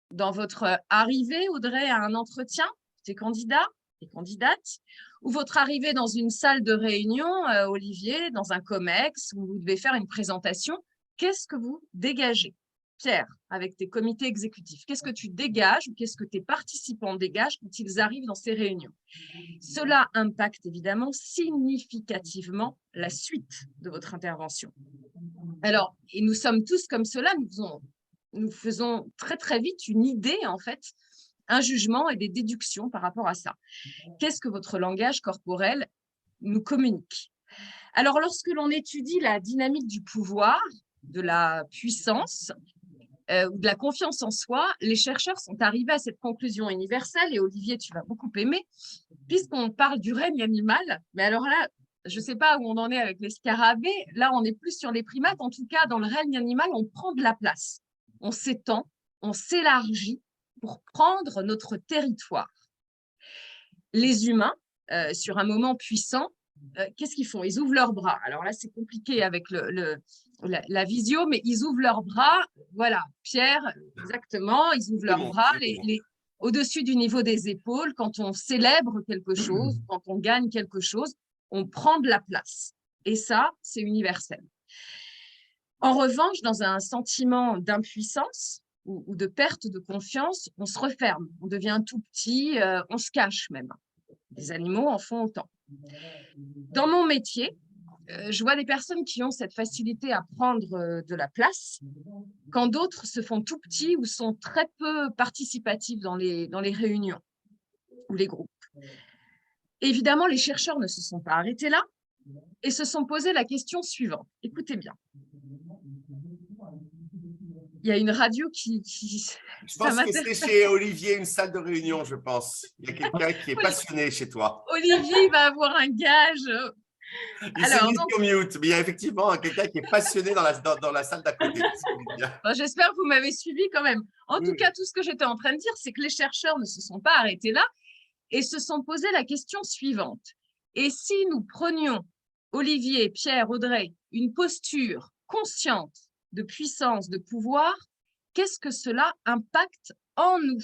dans votre arrivée, Audrey, à un entretien, des candidats et candidates, ou votre arrivée dans une salle de réunion, Olivier, dans un COMEX, où vous devez faire une présentation, qu'est-ce que vous dégagez? Pierre, avec tes comités exécutifs, qu'est-ce que tu dégages ou qu'est-ce que tes participants dégagent quand ils arrivent dans ces réunions? Cela impacte évidemment significativement la suite de votre intervention. Alors, et nous sommes tous comme cela, nous faisons très très vite une idée en fait, un jugement et des déductions par rapport à ça. Qu'est-ce que votre langage corporel nous communique? Alors, lorsque l'on étudie la dynamique du pouvoir, de la puissance, ou de la confiance en soi, les chercheurs sont arrivés à cette conclusion universelle, et Olivier, tu vas beaucoup aimer, puisqu'on parle du règne animal, mais alors là, je ne sais pas où on en est avec les scarabées, là on est plus sur les primates, en tout cas dans le règne animal, on prend de la place, on s'étend, on s'élargit pour prendre notre territoire. Les humains, sur un moment puissant, qu'est-ce qu'ils font? Ils ouvrent leurs bras. Alors là, c'est compliqué avec la visio, mais ils ouvrent leurs bras. Voilà, Pierre, exactement, ils ouvrent leurs bras au-dessus du niveau des épaules. Quand on célèbre quelque chose, quand on gagne quelque chose, on prend de la place. Et ça, c'est universel. En revanche, dans un sentiment d'impuissance ou de perte de confiance, on se referme, on devient tout petit, on se cache même. Les animaux en font autant. Dans mon métier, je vois des personnes qui ont cette facilité à prendre de la place, quand d'autres se font tout petits ou sont très peu participatifs dans les réunions ou les groupes. Évidemment, les chercheurs ne se sont pas arrêtés là et se sont posé la question suivante. Écoutez bien. Il y a une radio qui je pense que c'est chez Olivier une salle de réunion, je pense. Il y a quelqu'un qui est passionné chez toi. Olivier va avoir un gage. Il s'est mis sur mute, mais il y a effectivement quelqu'un qui est passionné dans la salle d'à côté. J'espère que vous m'avez suivi quand même. En tout cas, tout ce que j'étais en train de dire, c'est que les chercheurs ne se sont pas arrêtés là et se sont posé la question suivante. Et si nous prenions, Olivier, Pierre, Audrey, une posture consciente de puissance, de pouvoir, qu'est-ce que cela impacte en nous?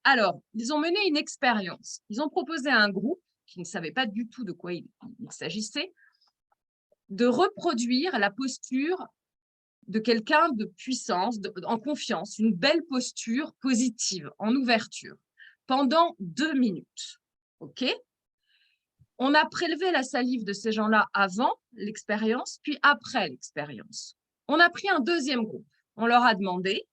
Alors, ils ont mené une expérience. Ils ont proposé à un groupe qui ne savait pas du tout de quoi il s'agissait, de reproduire la posture de quelqu'un de puissance, en confiance, une belle posture positive, en ouverture, pendant 2 minutes. OK ? On a prélevé la salive de ces gens-là avant l'expérience, puis après l'expérience. On a pris un deuxième groupe. On leur a demandé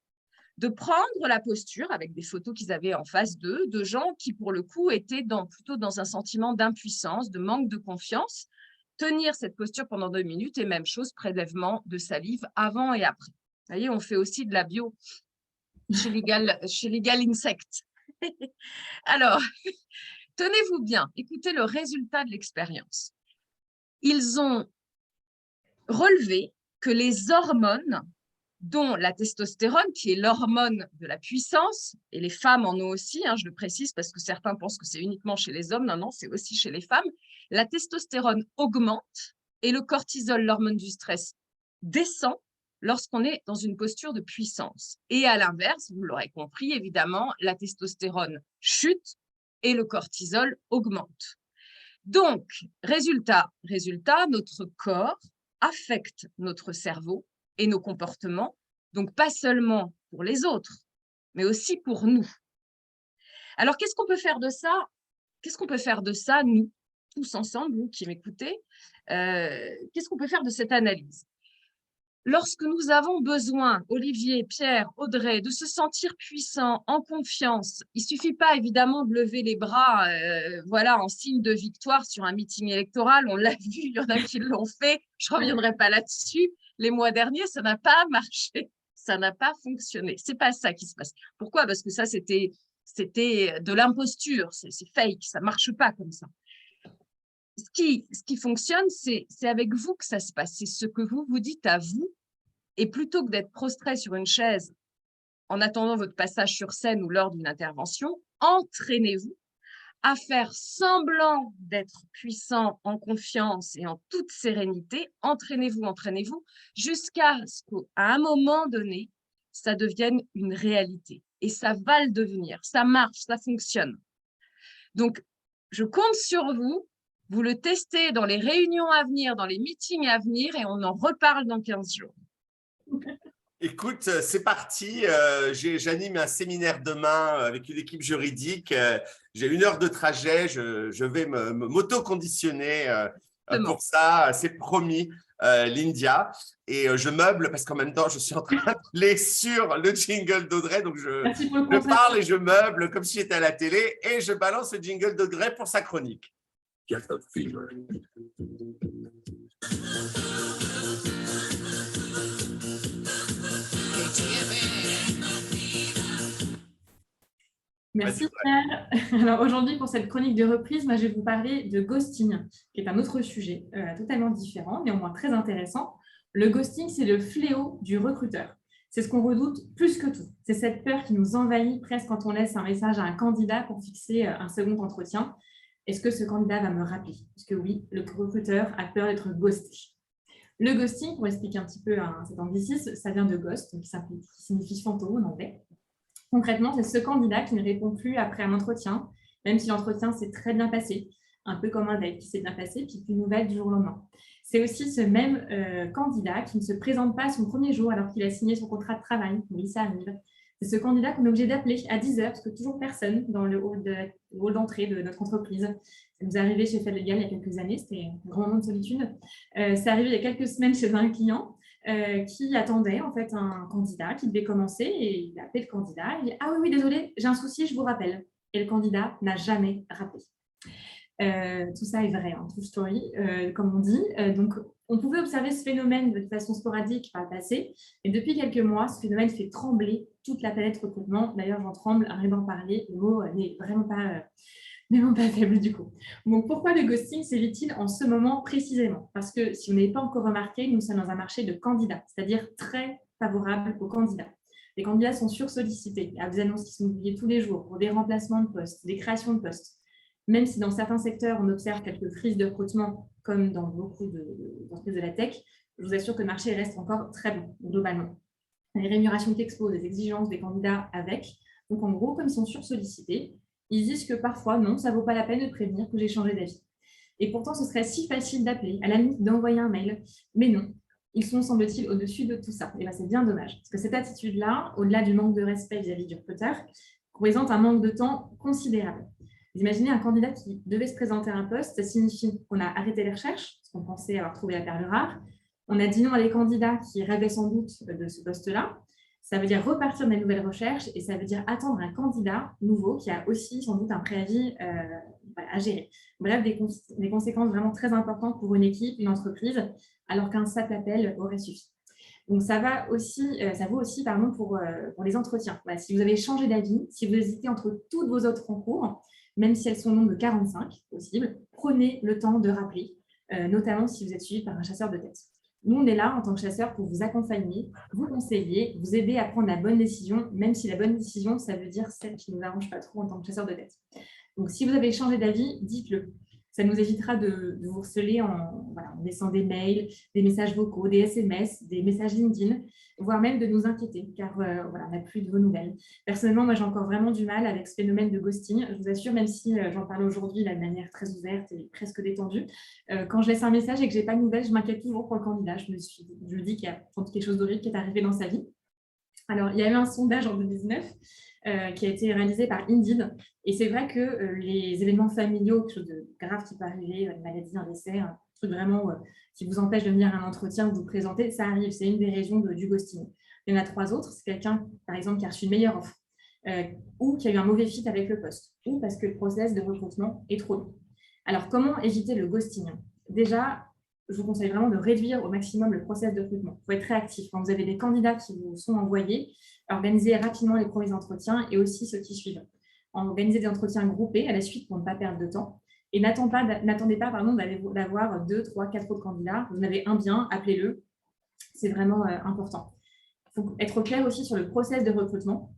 de prendre la posture avec des photos qu'ils avaient en face d'eux, de gens qui, pour le coup, étaient plutôt dans un sentiment d'impuissance, de manque de confiance, tenir cette posture pendant 2 minutes et même chose, prélèvement de salive avant et après. Vous voyez, on fait aussi de la bio chez Legal Insect. Alors, tenez-vous bien, écoutez le résultat de l'expérience. Ils ont relevé que les hormones, dont la testostérone, qui est l'hormone de la puissance, et les femmes en ont aussi, je le précise parce que certains pensent que c'est uniquement chez les hommes, non, c'est aussi chez les femmes, la testostérone augmente et le cortisol, l'hormone du stress, descend lorsqu'on est dans une posture de puissance. Et à l'inverse, vous l'aurez compris, évidemment, la testostérone chute et le cortisol augmente. Donc, résultat, notre corps affecte notre cerveau et nos comportements, donc pas seulement pour les autres, mais aussi pour nous. Alors, qu'est-ce qu'on peut faire de ça? Qu'est-ce qu'on peut faire de ça, nous, tous ensemble, vous qui m'écoutez? Qu'est-ce qu'on peut faire de cette analyse? Lorsque nous avons besoin, Olivier, Pierre, Audrey, de se sentir puissants, en confiance, il ne suffit pas évidemment de lever les bras voilà, en signe de victoire sur un meeting électoral. On l'a vu, il y en a qui l'ont fait. Je ne reviendrai pas là-dessus. Les mois derniers, ça n'a pas marché. Ça n'a pas fonctionné. Ce n'est pas ça qui se passe. Pourquoi? Parce que ça, c'était de l'imposture. C'est fake. Ça ne marche pas comme ça. Ce qui fonctionne, c'est avec vous que ça se passe. C'est ce que vous vous dites à vous. Et plutôt que d'être prostré sur une chaise en attendant votre passage sur scène ou lors d'une intervention, entraînez-vous à faire semblant d'être puissant, en confiance et en toute sérénité. Entraînez-vous, entraînez-vous, jusqu'à ce qu'à un moment donné, ça devienne une réalité. Et ça va le devenir. Ça marche, ça fonctionne. Donc, je compte sur vous. Vous le testez dans les réunions à venir, dans les meetings à venir, et on en reparle dans 15 jours. Écoute, c'est parti. J'anime un séminaire demain avec une équipe juridique. J'ai 1 heure de trajet. Je vais m'auto-conditionner pour ça. C'est promis, l'India. Et je meuble parce qu'en même temps, je suis en train d'appeler sur le jingle d'Audrey. Donc, je parle et je meuble comme si j'étais à la télé et je balance le jingle d'Audrey pour sa chronique. Merci Pierre. Alors aujourd'hui, pour cette chronique de reprise, moi, je vais vous parler de ghosting, qui est un autre sujet totalement différent, néanmoins très intéressant. Le ghosting, c'est le fléau du recruteur. C'est ce qu'on redoute plus que tout. C'est cette peur qui nous envahit presque quand on laisse un message à un candidat pour fixer un second entretien. Est-ce que ce candidat va me rappeler? Parce que oui, le recruteur a peur d'être ghosté. Le ghosting, pour expliquer un petit peu cet anglicisme, ça vient de ghost, qui signifie fantôme en anglais. Concrètement, c'est ce candidat qui ne répond plus après un entretien, même si l'entretien s'est très bien passé, un peu comme un date qui s'est bien passé, puis plus de nouvelles du jour au lendemain. C'est aussi ce même candidat qui ne se présente pas à son premier jour alors qu'il a signé son contrat de travail. Oui, ça arrive. C'est ce candidat qu'on est obligé d'appeler à 10 heures parce que toujours personne dans le hall d'entrée de notre entreprise. Ça nous est arrivé chez Fait Légal il y a quelques années, c'était un grand moment de solitude. C'est arrivé il y a quelques semaines chez un client qui attendait en fait un candidat qui devait commencer et il a appelé le candidat. Il dit « Ah oui, désolé, j'ai un souci, je vous rappelle ». Et le candidat n'a jamais rappelé. Tout ça est vrai, true story, comme on dit. Donc, on pouvait observer ce phénomène de façon sporadique par le passé, et depuis quelques mois, ce phénomène fait trembler toute la planète recrutement. D'ailleurs, j'en tremble à rien d'en parler. Le mot n'est vraiment pas faible du coup. Donc, pourquoi le ghosting s'évite-t-il en ce moment précisément? Parce que si vous n'avez pas encore remarqué, nous sommes dans un marché de candidats, c'est-à-dire très favorable aux candidats. Les candidats sont sursollicités à des annonces qui sont publiées tous les jours pour des remplacements de postes, des créations de postes. Même si dans certains secteurs, on observe quelques crises de recrutement, comme dans beaucoup d'entreprises de la tech, je vous assure que le marché reste encore très bon, globalement. Les rémunérations qui explosent, les exigences des candidats avec. Donc, en gros, comme ils sont sursollicités, ils disent que parfois, non, ça ne vaut pas la peine de prévenir que j'ai changé d'avis. Et pourtant, ce serait si facile d'appeler, à la limite d'envoyer un mail. Mais non, ils sont, semble-t-il, au-dessus de tout ça. Et bien, c'est bien dommage. Parce que cette attitude-là, au-delà du manque de respect vis-à-vis du recruteur, représente un manque de temps considérable. Vous imaginez un candidat qui devait se présenter à un poste, ça signifie qu'on a arrêté les recherches, parce qu'on pensait avoir trouvé la perle rare. On a dit non à des candidats qui rêvaient sans doute de ce poste-là. Ça veut dire repartir des nouvelles recherches et ça veut dire attendre un candidat nouveau qui a aussi sans doute un préavis à gérer. Bref, des conséquences vraiment très importantes pour une équipe, une entreprise, alors qu'un simple appel aurait suffi. Donc, ça vaut aussi pour les entretiens. Voilà, si vous avez changé d'avis, si vous hésitez entre toutes vos autres en cours, même si elles sont au nombre de 45 possibles, prenez le temps de rappeler, notamment si vous êtes suivi par un chasseur de tête. Nous, on est là en tant que chasseur pour vous accompagner, vous conseiller, vous aider à prendre la bonne décision, même si la bonne décision, ça veut dire celle qui ne nous arrange pas trop en tant que chasseur de tête. Donc, si vous avez changé d'avis, dites-le. Ça nous évitera de vous harceler en laissant des mails, des messages vocaux, des SMS, des messages LinkedIn, voire même de nous inquiéter, car on n'a plus de vos nouvelles. Personnellement, moi, j'ai encore vraiment du mal avec ce phénomène de ghosting. Je vous assure, même si j'en parle aujourd'hui de manière très ouverte et presque détendue, quand je laisse un message et que je n'ai pas de nouvelles, je m'inquiète toujours pour le candidat. Je me dis qu'il y a sans doute quelque chose d'horrible qui est arrivé dans sa vie. Alors, il y a eu un sondage en 2019 qui a été réalisé par Indeed. Et c'est vrai que les événements familiaux, quelque chose de grave qui peut arriver, une maladie, un décès, un truc vraiment qui vous empêche de venir à un entretien ou de vous présenter, ça arrive. C'est une des raisons du ghosting. Il y en a 3 autres. C'est quelqu'un, par exemple, qui a reçu une meilleure offre ou qui a eu un mauvais fit avec le poste ou parce que le process de recrutement est trop long. Alors, comment éviter le ghosting? Déjà, je vous conseille vraiment de réduire au maximum le process de recrutement. Il faut être réactif. Quand vous avez des candidats qui vous sont envoyés, organisez rapidement les premiers entretiens et aussi ceux qui suivent. Organisez des entretiens groupés à la suite pour ne pas perdre de temps. Et n'attendez pas d'avoir 2, 3, 4 autres candidats. Vous en avez un bien, appelez-le. C'est vraiment important. Il faut être clair aussi sur le process de recrutement,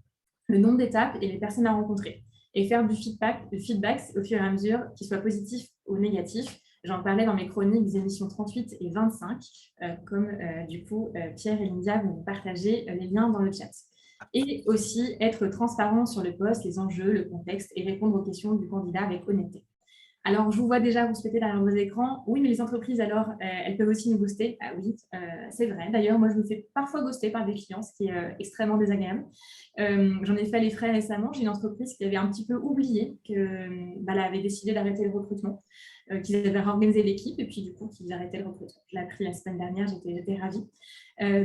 le nombre d'étapes et les personnes à rencontrer. Et faire du feedback au fur et à mesure, qu'il soit positif ou négatif. J'en parlais dans mes chroniques des émissions 38 et 25, du coup, Pierre et Lydia vont vous partager les liens dans le chat. Et aussi être transparent sur le poste, les enjeux, le contexte et répondre aux questions du candidat avec honnêteté. Alors, je vous vois déjà vous souhaiter derrière vos écrans. Oui, mais les entreprises, alors, elles peuvent aussi nous ghoster. Ah oui, c'est vrai. D'ailleurs, moi, je me fais parfois ghoster par des clients, ce qui est extrêmement désagréable. J'en ai fait les frais récemment. J'ai une entreprise qui avait un petit peu oublié qu'elle avait décidé d'arrêter le recrutement, qu'ils avaient réorganisé l'équipe et puis du coup, qu'ils arrêtaient le recrutement. Je l'ai appris la semaine dernière, j'étais ravie.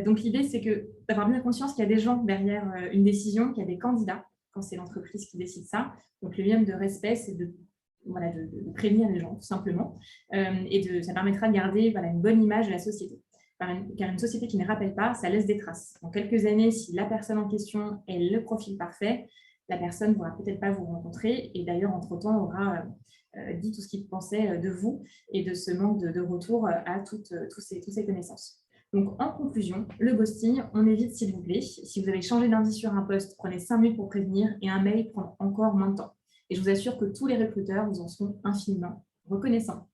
Donc, l'idée, c'est d'avoir bien conscience qu'il y a des gens derrière une décision, qu'il y a des candidats quand c'est l'entreprise qui décide ça. Donc, le minimum de respect, c'est de prévenir les gens, tout simplement. Ça permettra de garder une bonne image de la société. Car une société qui ne rappelle pas, ça laisse des traces. Dans quelques années, si la personne en question est le profil parfait, la personne ne pourra peut-être pas vous rencontrer et d'ailleurs, entre-temps, aura dit tout ce qu'il pensait de vous et de ce manque de retour à toutes ces connaissances. Donc, en conclusion, le ghosting, on évite s'il vous plaît. Si vous avez changé d'avis sur un poste, prenez 5 minutes pour prévenir et un mail prend encore moins de temps. Et je vous assure que tous les recruteurs vous en seront infiniment reconnaissants.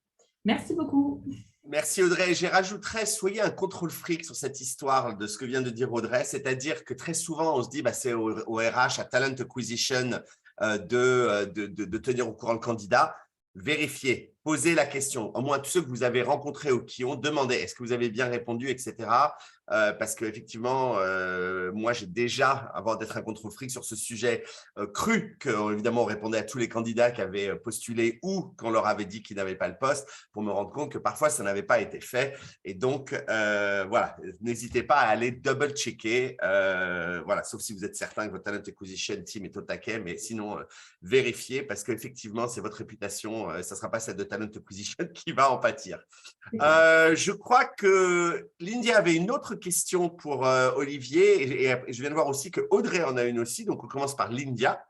Merci beaucoup. Merci Audrey. Je rajouterais, soyez un contrôle fric sur cette histoire de ce que vient de dire Audrey, c'est-à-dire que très souvent, on se dit c'est au RH, à Talent Acquisition, de tenir au courant le candidat. Vérifiez, posez la question. Au moins, tous ceux que vous avez rencontrés ou qui ont demandé, est-ce que vous avez bien répondu, etc. Parce qu'effectivement, moi, j'ai déjà, avant d'être un contrôle fric sur ce sujet, cru qu'évidemment, on répondait à tous les candidats qui avaient postulé ou qu'on leur avait dit qu'ils n'avaient pas le poste pour me rendre compte que parfois, ça n'avait pas été fait. Et donc, voilà, n'hésitez pas à aller double-checker, voilà, sauf si vous êtes certain que votre Talent Acquisition team est au taquet, mais sinon, vérifiez parce qu'effectivement, c'est votre réputation, ça ne sera pas celle de Talent Acquisition qui va en pâtir. Je crois que Lindy avait une autre question pour Olivier et je viens de voir aussi que Audrey en a une aussi, donc on commence par Lindia.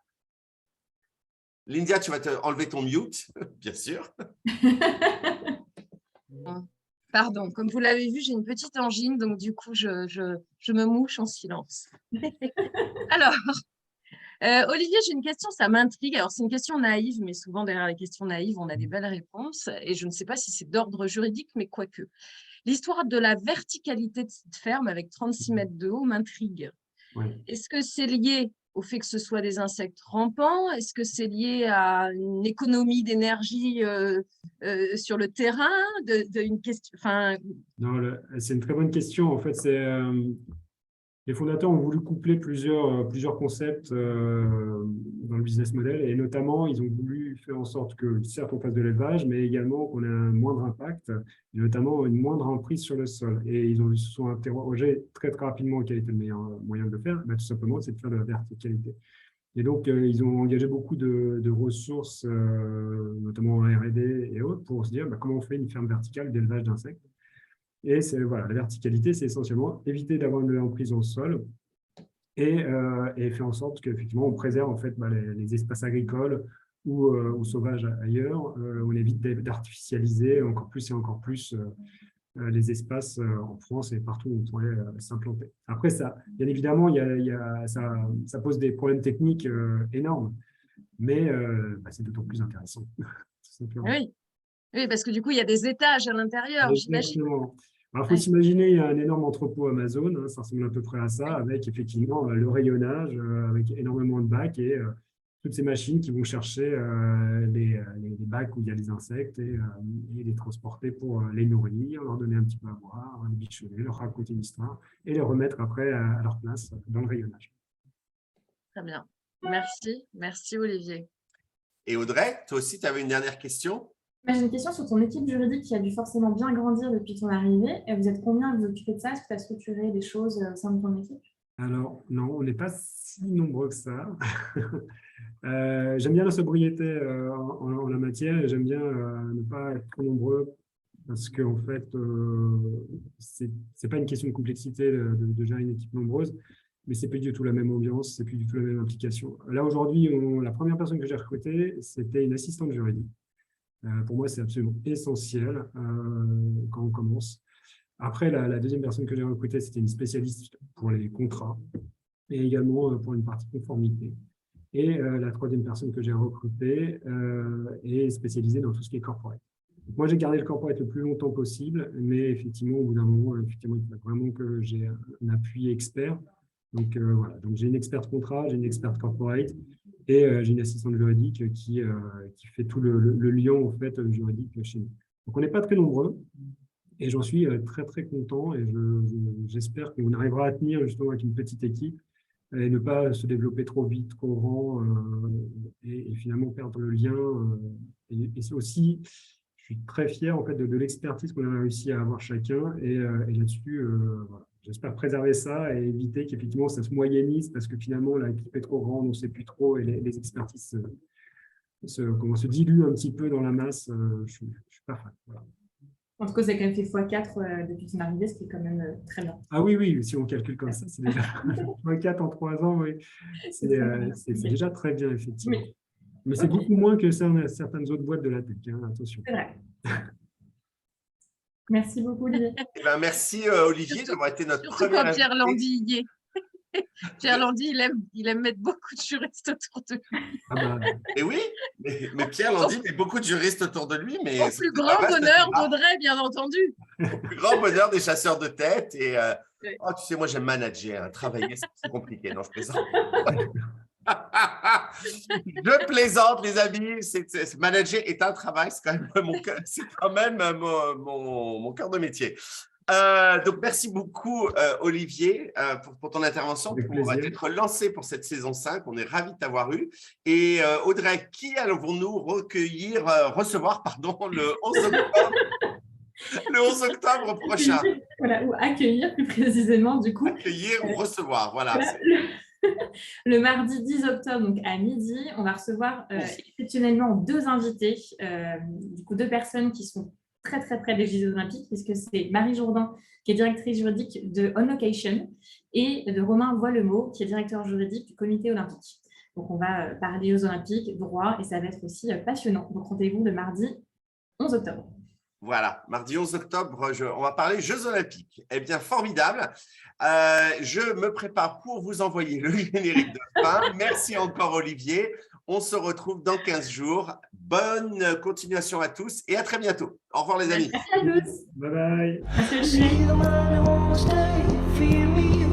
Lindia, tu vas enlever ton mute, bien sûr. Pardon, comme vous l'avez vu, j'ai une petite angine, donc du coup, je me mouche en silence. Alors, Olivier, j'ai une question, ça m'intrigue. Alors, c'est une question naïve, mais souvent, derrière les questions naïves, on a des belles réponses. Et je ne sais pas si c'est d'ordre juridique, mais quoique. L'histoire de la verticalité de cette ferme avec 36 mètres de haut m'intrigue. Oui. Est-ce que c'est lié au fait que ce soit des insectes rampants? Est-ce que c'est lié à une économie d'énergie sur le terrain Non, c'est une très bonne question. En fait, les fondateurs ont voulu coupler plusieurs concepts dans le business model et notamment, ils ont voulu faire en sorte que, certes, on fasse de l'élevage, mais également qu'on ait un moindre impact, et notamment une moindre emprise sur le sol. Et ils se sont interrogés très, très rapidement quel était le meilleur moyen de le faire. Tout simplement, c'est de faire de la verticalité. Et donc, ils ont engagé beaucoup de ressources, notamment en R&D et autres, pour se dire comment on fait une ferme verticale d'élevage d'insectes. Et voilà, la verticalité, c'est essentiellement éviter d'avoir de l'emprise au sol et faire en sorte qu'effectivement, on préserve en fait, les espaces agricoles ou sauvages ailleurs. On évite d'artificialiser encore plus et encore plus les espaces en France et partout où on pourrait s'implanter. Après, bien évidemment, ça pose des problèmes techniques énormes, mais c'est d'autant plus intéressant. Tout simplement. Oui. Oui, parce que du coup, il y a des étages à l'intérieur, j'imagine. Exactement. Alors, il faut Ouais. s'imaginer, il y a un énorme entrepôt Amazon, hein, ça ressemble à peu près à ça, avec effectivement le rayonnage, avec énormément de bacs et toutes ces machines qui vont chercher les bacs où il y a les insectes et les transporter pour les nourrir, leur donner un petit peu à boire, les bichonner, leur raconter une histoire et les remettre après à leur place dans le rayonnage. Très bien. Merci. Merci, Olivier. Et Audrey, toi aussi, tu avais une dernière question? J'ai une question sur ton équipe juridique qui a dû forcément bien grandir depuis ton arrivée. Et vous êtes combien à vous occuper de ça? Est-ce que tu as structuré des choses au sein de ton équipe? Alors, non, on n'est pas si nombreux que ça. J'aime bien la sobriété en la matière et j'aime bien ne pas être trop nombreux parce qu'en fait, c'est pas une question de complexité de gérer une équipe nombreuse, mais c'est plus du tout la même ambiance, c'est plus du tout la même implication. Là, aujourd'hui, la première personne que j'ai recrutée, c'était une assistante juridique. Pour moi, c'est absolument essentiel quand on commence. Après, la deuxième personne que j'ai recrutée, c'était une spécialiste pour les contrats et également pour une partie conformité. Et la troisième personne que j'ai recrutée est spécialisée dans tout ce qui est corporate. Donc, moi, j'ai gardé le corporate le plus longtemps possible, mais effectivement, au bout d'un moment, effectivement, il faut vraiment que j'ai un appui expert. Donc, voilà. Donc, j'ai une experte contrat, j'ai une experte corporate et j'ai une assistante juridique qui fait tout le lien en fait, juridique chez nous. Donc, on n'est pas très nombreux. Et j'en suis très, très content et j'espère qu'on arrivera à tenir justement avec une petite équipe et ne pas se développer trop vite, trop grand et finalement perdre le lien. Et c'est aussi, je suis très fier en fait, de l'expertise qu'on a réussi à avoir chacun et là-dessus, voilà. J'espère préserver ça et éviter qu'effectivement ça se moyennise parce que finalement l'équipe est trop grande, on ne sait plus trop et les expertises se diluent un petit peu dans la masse. Je suis pas fan. Voilà. En tout cas, c'est quand même fait x4 depuis ton arrivée, ce qui est quand même très bien. Ah oui, si on calcule comme ça, c'est déjà x4 en 3 ans, oui. C'est déjà très bien, effectivement. Oui. Mais c'est beaucoup moins que certaines autres boîtes de la tech, hein, attention. C'est vrai. Merci beaucoup, Olivier. Eh ben, merci Olivier d'avoir été notre Surtout premier quand Pierre invité. Landy y est. Pierre Landy, il aime mettre beaucoup de juristes autour de lui. Ah bah, Et oui, mais Pierre Landy met beaucoup de juristes autour de lui. Mais Au plus grand bonheur d'Audrey, bien entendu. Au plus grand bonheur des chasseurs de tête. Et Oui. oh, tu sais, moi, j'aime manager. Travailler, c'est compliqué. Non, je plaisante. Je plaisante, les amis. Manager est un travail. C'est quand même mon cœur de métier. Donc, merci beaucoup, Olivier, pour ton intervention. Avec On va plaisir. être lancé pour cette saison 5. On est ravis de t'avoir eu. Et Audrey, qui allons-nous recevoir le 11 octobre, le 11 octobre prochain? Voilà, ou accueillir plus précisément, du coup. Accueillir ou recevoir, voilà. Le mardi 10 octobre, donc à midi, on va recevoir exceptionnellement 2 invités, du coup 2 personnes qui sont très très près des Jeux Olympiques, puisque c'est Marie Jourdain, qui est directrice juridique de On Location, et de Romain Voilemot, qui est directeur juridique du Comité olympique. Donc on va parler Jeux Olympiques, droit, et ça va être aussi passionnant. Donc rendez-vous le mardi 11 octobre. Voilà, mardi 11 octobre, on va parler Jeux Olympiques. Eh bien, formidable. Je me prépare pour vous envoyer le générique de fin. Merci encore, Olivier. On se retrouve dans 15 jours. Bonne continuation à tous et à très bientôt. Au revoir, les amis. Merci à tous. bye bye. Merci, See Olivier. the money won't stay for you.